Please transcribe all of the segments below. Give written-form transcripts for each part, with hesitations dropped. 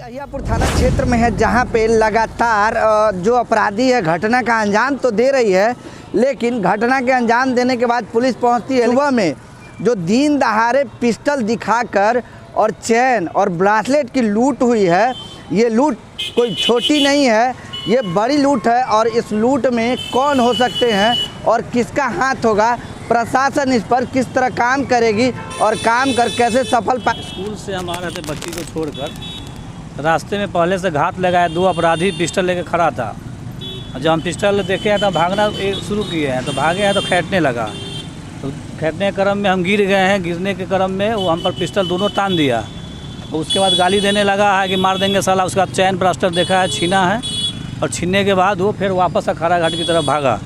अहियापुर थाना क्षेत्र में है, जहां पे लगातार जो अपराधी है घटना का अंजाम तो दे रही है, लेकिन घटना के अंजाम देने के बाद पुलिस पहुंचती है। सुबह में जो दिन दहाड़े पिस्टल दिखाकर और चैन और ब्रासलेट की लूट हुई है, ये लूट कोई छोटी नहीं है, ये बड़ी लूट है। और इस लूट में कौन हो सकते हैं और किसका हाथ होगा, प्रशासन इस पर किस तरह काम करेगी और काम कर कैसे सफल स्कूल से हम आ रहे थे बच्ची को छोड़कर, रास्ते में पहले से घात लगाया, दो अपराधी पिस्टल लेकर खड़ा था। जब हम पिस्टल देखे हैं तो भागना शुरू किए हैं, तो भागे हैं तो खैटने लगा। तो खैटने के क्रम में हम गिर गए हैं, गिरने के क्रम में वो हम पर पिस्टल दोनों तान दिया। तो उसके बाद गाली देने लगा है कि मार देंगे साला। उसके बाद चैन ब्रास्टर देखा है, छीना है, और छीनने के बाद वो फिर वापस अखाड़ा घाट की तरफ भागा।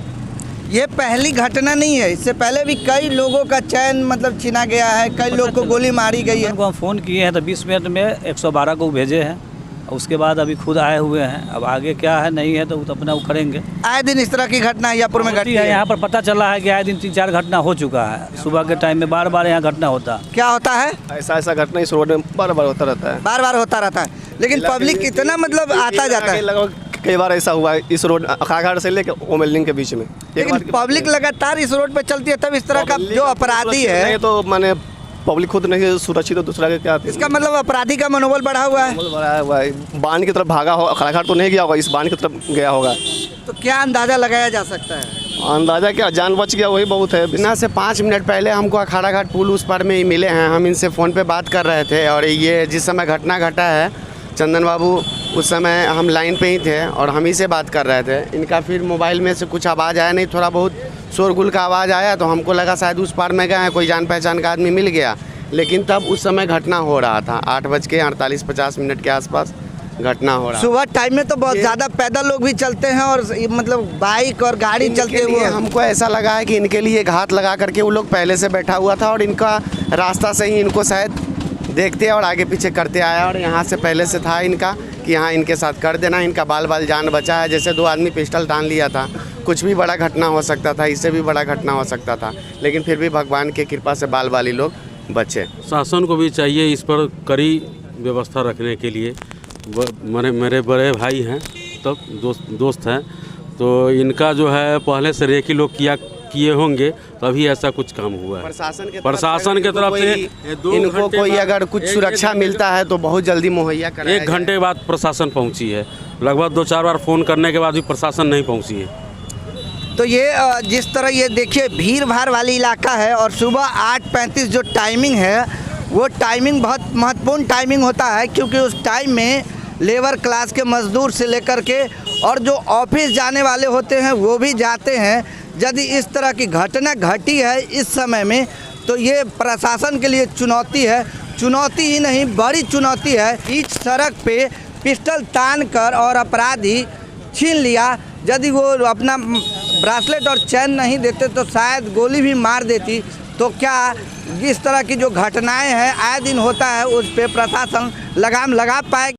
ये पहली घटना नहीं है, इससे पहले भी कई लोगों का चैन मतलब छीना गया है, कई लोग को गोली मारी गई है। उनको हम फ़ोन किए हैं तो 20 मिनट में 112 को भेजे हैं, और उसके बाद अभी खुद आए हुए हैं। अब आगे क्या है नहीं है तो अपना वो करेंगे। आए दिन इस तरह की घटना अहियापुर में घटती है। यहाँ पर पता चला है कि आए दिन 3-4 घटना हो चुका है। सुबह के टाइम में बार बार यहाँ घटना होता है। क्या होता है? ऐसा घटना इस रोड में बार बार होता रहता है, बार बार होता रहता है, लेकिन पब्लिक इतना मतलब आता जाता है। कई बार ऐसा हुआ है इस रोड अखाड़घाट से लेकर ओमेलिंग के बीच में। लेकिन पब्लिक लगातार इस रोड पे चलती है, तब इस तरह का जो अपराधी है तो मैंने पब्लिक खुद नहीं सुरक्षित, तो दूसरा के क्या, इसका मतलब अपराधी का मनोबल बढ़ा हुआ है। बढ़ाया हुआ है। बांध की तरफ भागा हो, अखाड़घाट तो नहीं गया होगा, इस बांध की तरफ गया होगा। तो क्या अंदाजा लगाया जा सकता है? अंदाजा क्या, जान बच गया वही बहुत है। बिना से 5 मिनट पहले हमको अखाड़ा घाट पुल उस पार में ही मिले हैं। हम इनसे फ़ोन पे बात कर रहे थे, और ये जिस समय घटना घटा है, चंदन बाबू उस समय हम लाइन पे ही थे और हम ही से बात कर रहे थे। इनका फिर मोबाइल में से कुछ आवाज़ आया नहीं, थोड़ा बहुत शोरगुल का आवाज़ आया, तो हमको लगा शायद उस पार में गए हैं, कोई जान पहचान का आदमी मिल गया। लेकिन तब उस समय घटना हो रहा था, 8:48-50 के आसपास घटना हो रहा। सुबह टाइम में तो बहुत ज़्यादा पैदल लोग भी चलते हैं और मतलब बाइक और गाड़ी चलते हुए। हमको ऐसा लगा है कि इनके लिए घात लगा करके वो लोग पहले से बैठा हुआ था, और इनका रास्ता से ही इनको शायद देखते और आगे पीछे करते आया, और यहाँ से पहले से था इनका कि यहाँ इनके साथ कर देना। इनका बाल जान बचा है। जैसे 2 आदमी पिस्टल टान लिया था, कुछ भी बड़ा घटना हो सकता था, इससे भी बड़ा घटना हो सकता था, लेकिन फिर भी भगवान की कृपा से बाल वाली लोग बचे। शासन को भी चाहिए इस पर कड़ी व्यवस्था रखने के लिए। मेरे बड़े भाई हैं, तब दोस्त हैं, तो इनका जो है पहले से रेकी लोग किए होंगे, तभी ऐसा कुछ काम हुआ है। प्रशासन के तरफ से इनको कोई अगर कुछ सुरक्षा मिलता है तो बहुत जल्दी मुहैया कराया 1 घंटे बाद प्रशासन पहुंची है। लगभग 2-4 बार फ़ोन करने के बाद भी प्रशासन नहीं पहुंची है। तो ये जिस तरह ये देखिए भीड़ भाड़ वाली इलाका है, और सुबह 8:35 जो टाइमिंग है, वो टाइमिंग बहुत महत्वपूर्ण टाइमिंग होता है, क्योंकि उस टाइम में लेबर क्लास के मजदूर से लेकर के और जो ऑफिस जाने वाले होते हैं वो भी जाते हैं। यदि इस तरह की घटना घटी है इस समय में, तो ये प्रशासन के लिए चुनौती है। चुनौती ही नहीं, बड़ी चुनौती है। बीच सड़क पे पिस्टल तान कर और अपराधी छीन लिया। यदि वो अपना ब्रासलेट और चैन नहीं देते तो शायद गोली भी मार देती। तो क्या इस तरह की जो घटनाएं हैं आए दिन होता है, उस पे प्रशासन लगाम लगा पाए?